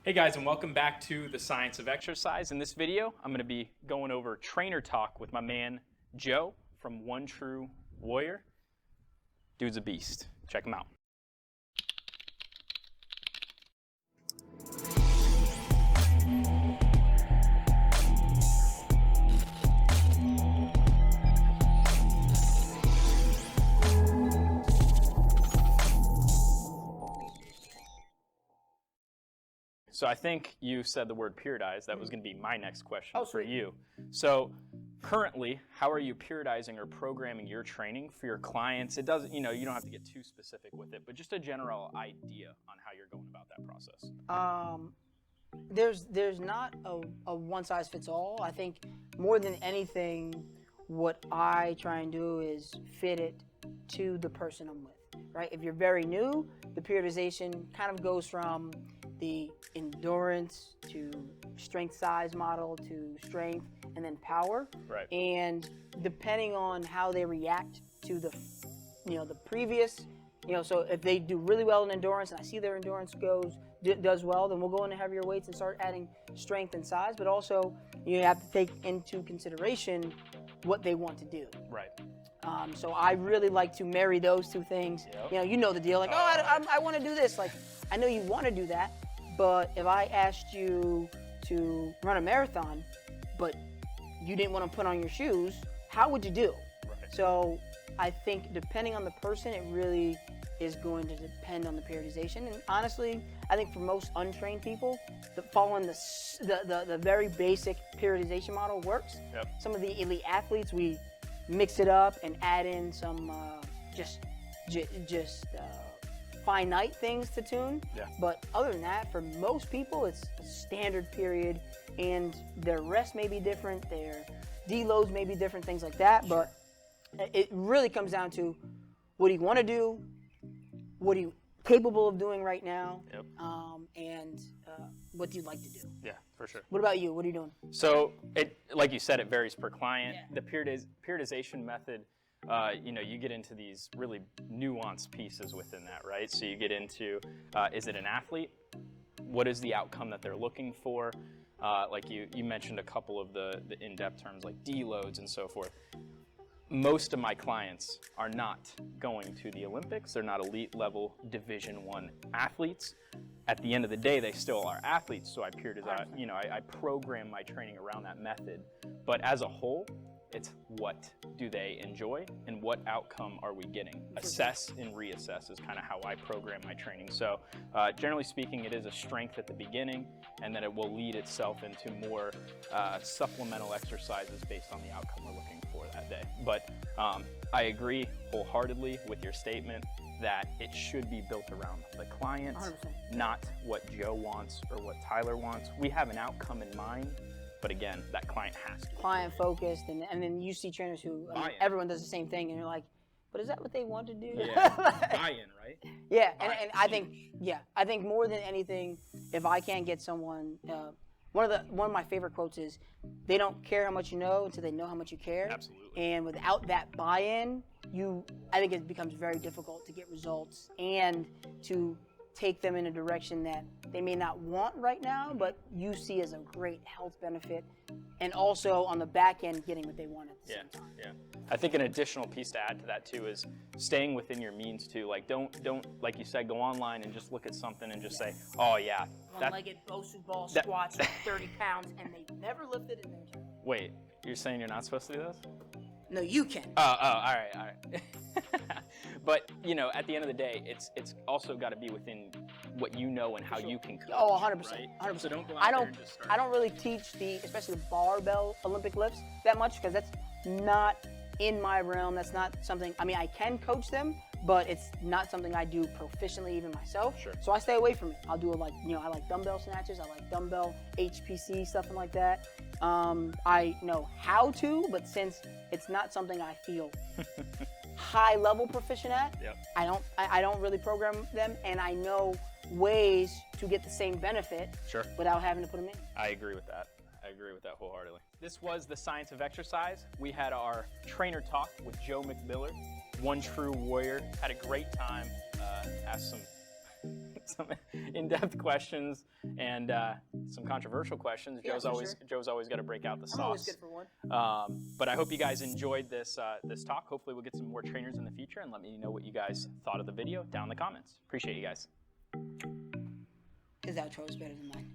Hey guys, and welcome back to the Science of Exercise. In this video, I'm going to be going over trainer talk with my man Joe from One True Warrior. Dude's a beast. Check him out. So I think you said the word periodize. That was going to be my next question for you. So currently, how are you periodizing or programming your training for your clients? It doesn't, you don't have to get too specific with it, but just a general idea on how you're going about that process. There's not a one size fits all. I think more than anything, what I try and do is fit it to the person I'm with, right? If you're very new, the periodization kind of goes from the endurance to strength size model to strength and then power. Right. And depending on how they react to the previous, so if they do really well in endurance and I see their endurance does well, then we'll go into heavier weights and start adding strength and size. But also you have to take into consideration what they want to do. Right. So I really like to marry those two things. Yep. You know the deal. Like, I want to do this. Like, I know you want to do that, but if I asked you to run a marathon, but you didn't want to put on your shoes, how would you do? Right. So I think depending on the person, it really is going to depend on the periodization. And honestly, I think for most untrained people, following the very basic periodization model works. Yep. Some of the elite athletes, we mix it up and add in some just finite things to tune. Yeah. But other than that, for most people, it's a standard period, and their rest may be different, their deloads may be different, things like that. Sure. But it really comes down to what do you want to do, what are you capable of doing right now, Yep. and what do you like to do? Yeah, for sure. What about you? What are you doing? So, like you said, it varies per client. Yeah. The periodization method, you get into these really nuanced pieces within that, right? So you get into, is it an athlete? What is the outcome that they're looking for? Like you mentioned a couple of the in-depth terms like deloads and so forth. Most of my clients are not going to the Olympics. They're not elite level Division I athletes. At the end of the day, they still are athletes, so I periodize, I program my training around that method. But as a whole, it's what do they enjoy and what outcome are we getting? Assess and reassess is kind of how I program my training. So generally speaking, it is a strength at the beginning, and then it will lead itself into more supplemental exercises based on the outcome we're looking for that day. But I agree wholeheartedly with your statement that it should be built around the client, 100%. not what Joe wants or what Tyler wants. We have an outcome in mind, but again, that client has to. Client focused, and then you see trainers who, everyone does the same thing, and you're like, but is that what they want to do? Yeah, buy-in, right? Yeah, and I think more than anything, if I can't get someone, one of my favorite quotes is, they don't care how much you know until they know how much you care. Absolutely. And without that buy-in, I think it becomes very difficult to get results and to take them in a direction that they may not want right now, but you see as a great health benefit, and also on the back end getting what they want at the same time. Yeah. I think an additional piece to add to that too is staying within your means too. Like don't like you said, go online and just look at something and just say, oh yeah, One-legged Bosu ball squats at 30 pounds, and they never lifted in their entire life. Wait, you're saying you're not supposed to do this? No, you can. Oh, all right. But at the end of the day, it's also got to be within what you know and how you can coach. Oh, 100%. Right? 100%. So don't go out there and just start. I don't really teach especially the barbell Olympic lifts that much, because that's not in my realm. That's not something, I can coach them, but it's not something I do proficiently even myself. Sure. So I stay away from it. I'll do I like dumbbell snatches, I like dumbbell HPC, stuff like that. I know how to, but since it's not something I feel high level proficient at, Yep. I don't really program them, and I know ways to get the same benefit without having to put them in. I agree with that. I agree with that wholeheartedly. This was the Science of Exercise. We had our trainer talk with Joe McMiller, One True Warrior. Had a great time. Asked some some in-depth questions and some controversial questions. Yeah, Joe's always got to break out the sauce. I'm always good for one. But I hope you guys enjoyed this this talk. Hopefully we'll get some more trainers in the future, and let me know what you guys thought of the video down in the comments. Appreciate you guys. His outro is better than mine.